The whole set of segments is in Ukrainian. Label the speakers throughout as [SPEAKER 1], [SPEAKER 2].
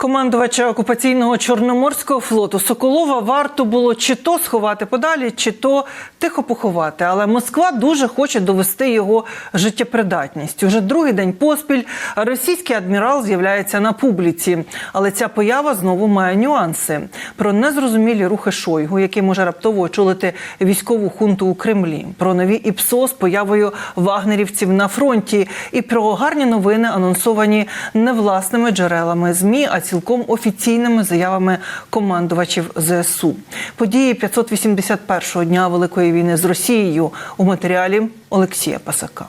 [SPEAKER 1] Командувача окупаційного Чорноморського флоту Соколова варто було чи то сховати подалі, чи то тихо поховати. Але Москва дуже хоче довести його життєпридатність. Уже другий день поспіль російський адмірал з'являється на публіці. Але ця поява знову має нюанси. Про незрозумілі рухи Шойгу, який може раптово очолити військову хунту у Кремлі. Про нові ІПСО з появою вагнерівців на фронті. І про гарні новини, анонсовані не власними джерелами ЗМІ, а цілком офіційними заявами командувачів ЗСУ. Події 581-го дня Великої війни з Росією у матеріалі Олексія Пасака.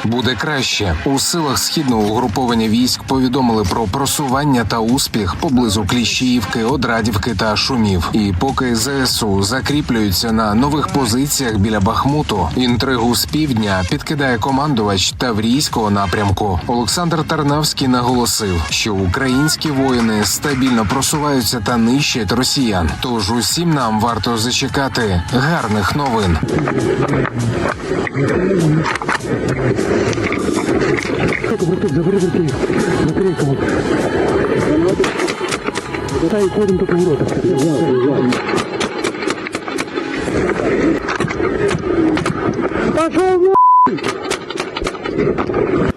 [SPEAKER 2] Буде краще. У силах Східного угруповання військ повідомили про просування та успіх поблизу Кліщіївки, Одрадівки та Шумів. І поки ЗСУ закріплюються на нових позиціях біля Бахмуту, інтригу з півдня підкидає командувач Таврійського напрямку. Олександр Тарнавський наголосив, що українські воїни стабільно просуваються та нищать росіян. Тож усім нам варто зачекати гарних новин.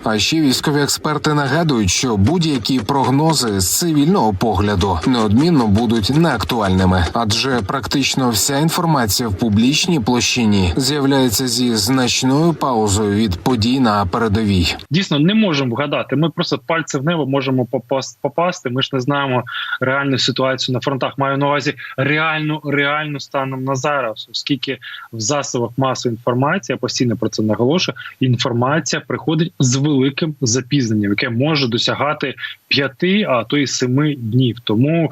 [SPEAKER 2] А ще військові експерти нагадують, що будь-які прогнози з цивільного погляду неодмінно будуть неактуальними, адже практично вся інформація в публічній площині з'являється зі значною паузою від подій на передовій.
[SPEAKER 3] Дійсно, не можемо вгадати. Ми просто пальці в небо можемо попасти. Ми ж не знаємо реальну ситуацію на фронтах. Маю на увазі реальну станом на зараз, оскільки в засобах масової інформації, я постійно про це наголошую, інформація приходить з великим запізненням, яке може досягати 5, а то й 7 днів. Тому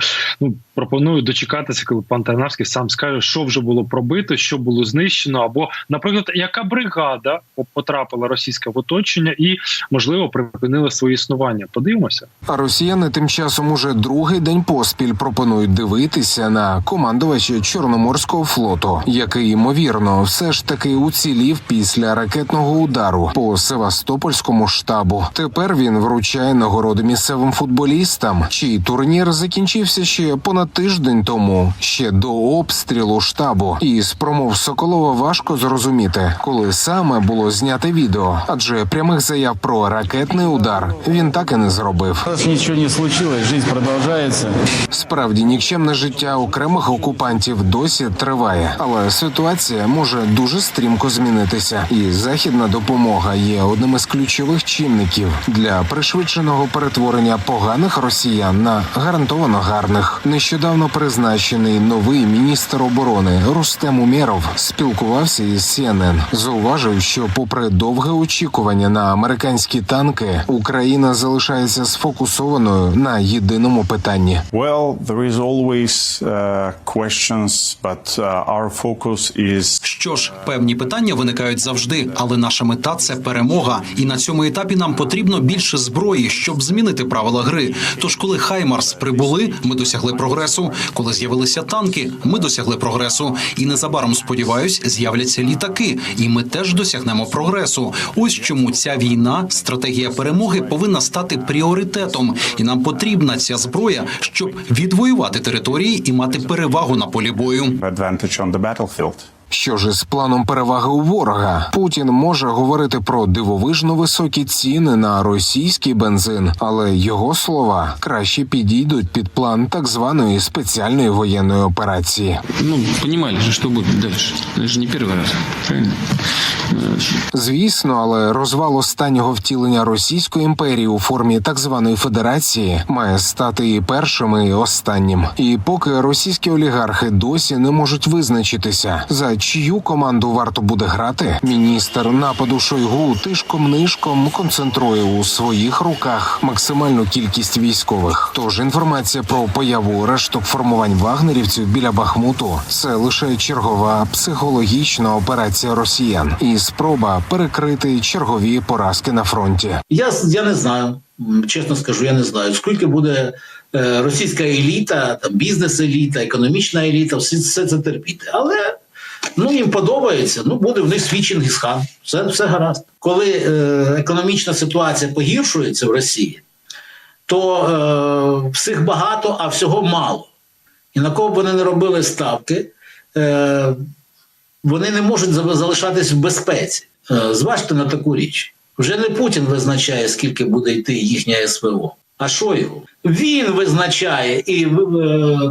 [SPEAKER 3] пропоную дочекатися, коли пан Тарнавський сам скаже, що вже було пробито, що було знищено, або, наприклад, яка бригада потрапила російська в оточення і, можливо, припинила своє існування. Подивимося.
[SPEAKER 2] А росіяни тим часом уже другий день поспіль пропонують дивитися на командувача Чорноморського флоту, який, ймовірно, все ж таки уцілів після ракетного удару по Севастопольському штабу. Тепер він вручає нагороди місцевим футболістам, чий турнір закінчився ще понад тиждень тому, ще до обстрілу штабу. І з промов Соколова важко зрозуміти, коли саме було зняте відео, адже прямих заяв про ракетний удар він так і не зробив.
[SPEAKER 4] Нічого не случилось, життя продовжується.
[SPEAKER 2] Справді, нікчемне життя окремих окупантів досі триває, але ситуація може дуже стрімко змінитися. І західна допомога є одним із ключових чинників для пришвидшеного перетворення поганих росіян на гарантовано гарних. Нещодавно призначений новий міністр оборони Рустем Умєров спілкувався із CNN. Зауважив, що попри довге очікування на американські танки, Україна залишається сфокусованою на єдиному питанні.
[SPEAKER 5] Що ж, певні питання виникають завжди, але наша мета – це перемога. І на цьому етапі нам потрібно більше зброї, щоб змінити правила гри. Тож, коли Хаймарс прибули, ми досягли прогресу. Коли з'явилися танки, ми досягли прогресу. І незабаром, сподіваюсь, з'являться літаки. І ми теж досягнемо прогресу. Ось чому ця війна, стратегія перемоги повинна стати пріоритетом. І нам потрібна ця зброя, щоб відвоювати території і мати перевагу на полі бою.
[SPEAKER 2] Що ж із планом переваги у ворога? Путін може говорити про дивовижно високі ціни на російський бензин, але його слова краще підійдуть під план так званої спеціальної воєнної операції.
[SPEAKER 6] Понимали же, що буде далі. Це ж не перший раз, правильно?
[SPEAKER 2] Звісно, але розвал останнього втілення Російської імперії у формі так званої федерації має стати і першим, і останнім. І поки російські олігархи досі не можуть визначитися, за чию команду варто буде грати, міністр нападу Шойгу тишком-нишком концентрує у своїх руках максимальну кількість військових. Тож інформація про появу решток формувань вагнерівців біля Бахмуту – це лише чергова психологічна операція росіян і спроба перекрити чергові поразки на фронті.
[SPEAKER 7] Я не знаю, чесно скажу, я не знаю, скільки буде російська еліта, там, бізнес-еліта, економічна еліта, все це терпіти. Але їм подобається, буде в них свій Чингісхан, все гаразд. Коли економічна ситуація погіршується в Росії, то всіх багато, а всього мало. І на кого б вони не робили ставки, вони не можуть залишатись в безпеці. Зважте на таку річ. Вже не Путін визначає, скільки буде йти їхня СВО, а Шойгу. Він визначає і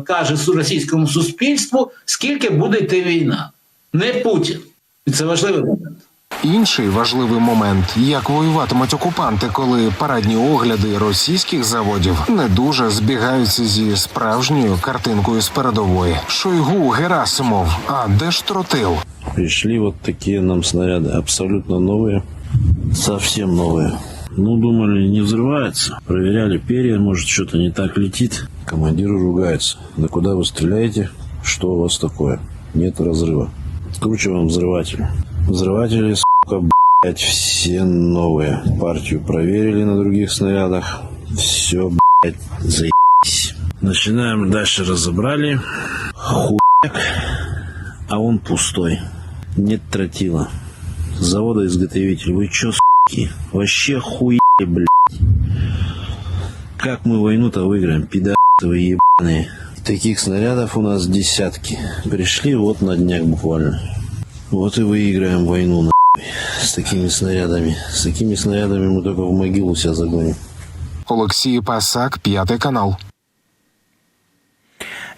[SPEAKER 7] каже російському суспільству, скільки буде йти війна. Не Путін. І це важливий момент.
[SPEAKER 2] Інший важливий момент – як воюватимуть окупанти, коли парадні огляди російських заводів не дуже збігаються зі справжньою картинкою з передової. Шойгу, Герасимов, а де ж тротил?
[SPEAKER 8] Пришли вот такие нам снаряды, абсолютно новые, совсем новые. Ну, думали, не взрывается. Проверяли перья, может, что-то не так летит. Командир ругается. Да куда вы стреляете? Что у вас такое? Нет разрыва. Откручиваем взрыватель. Взрыватели, сука, блядь, все новые. Партию проверили на других снарядах. Все, блядь, заебись. Начинаем дальше, разобрали. Хуяк. А он пустой. Нет тротила. Завода-изготовитель. Вы чё, суки? Вообще хуели, блядь. Как мы войну-то выиграем, пидорасы вы ебаные. Таких снарядов у нас десятки. Пришли вот на днях буквально. Вот и выиграем войну, нахуй. С такими снарядами. С такими снарядами мы только в могилу себя загоним.
[SPEAKER 2] Олексій Пасак, 5 канал.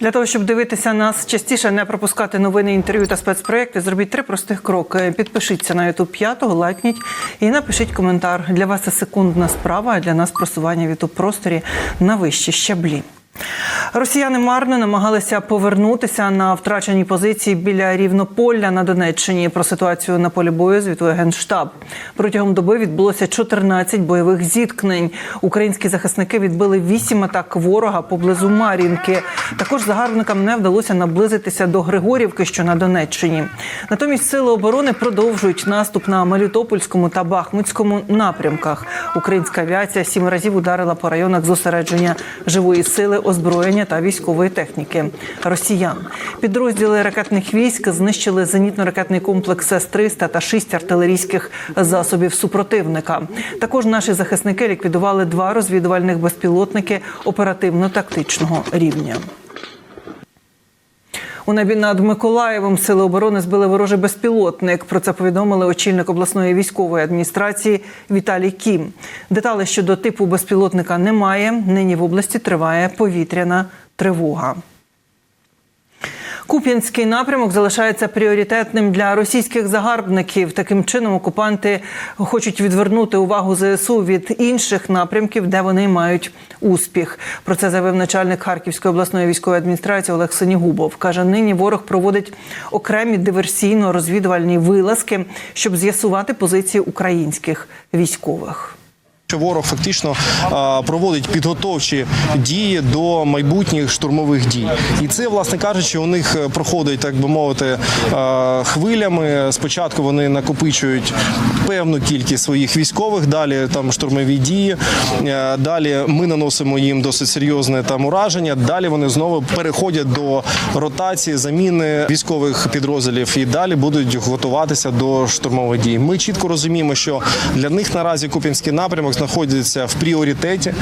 [SPEAKER 1] Для того, щоб дивитися нас частіше, не пропускати новини, інтерв'ю та спецпроєкти, зробіть 3 простих кроки. Підпишіться на YouTube 5, лайкніть і напишіть коментар. Для вас це секундна справа, а для нас просування в YouTube-просторі на вищі щаблі. Росіяни марно намагалися повернутися на втрачені позиції біля Рівнополя на Донеччині. Про ситуацію на полі бою звітує Генштаб. Протягом доби відбулося 14 бойових зіткнень. Українські захисники відбили 8 атак ворога поблизу Мар'їнки. Також загарбникам не вдалося наблизитися до Григорівки, що на Донеччині. Натомість сили оборони продовжують наступ на Мелітопольському та Бахмутському напрямках. Українська авіація 7 разів ударила по районах зосередження живої сили, озброєння та військової техніки росіян. Підрозділи ракетних військ знищили зенітно-ракетний комплекс С-300 та 6 артилерійських засобів супротивника. Також наші захисники ліквідували 2 розвідувальних безпілотники оперативно-тактичного рівня. У небі над Миколаєвом сили оборони збили ворожий безпілотник. Про це повідомили очільник обласної військової адміністрації Віталій Кім. Деталей щодо типу безпілотника немає. Нині в області триває повітряна тривога. Куп'янський напрямок залишається пріоритетним для російських загарбників. Таким чином окупанти хочуть відвернути увагу ЗСУ від інших напрямків, де вони мають успіх. Про це заявив начальник Харківської обласної військової адміністрації Олег Синігубов. Каже, нині ворог проводить окремі диверсійно-розвідувальні вилазки, щоб з'ясувати позиції українських військових.
[SPEAKER 9] Ворог фактично проводить підготовчі дії до майбутніх штурмових дій. І це, власне кажучи, у них проходить, так би мовити, хвилями. Спочатку вони накопичують певну кількість своїх військових, далі там штурмові дії, далі ми наносимо їм досить серйозне там ураження, далі вони знову переходять до ротації, заміни військових підрозділів і далі будуть готуватися до штурмових дій. Ми чітко розуміємо, що для них наразі Куп'янський напрямок знаходиться в пріоритеті.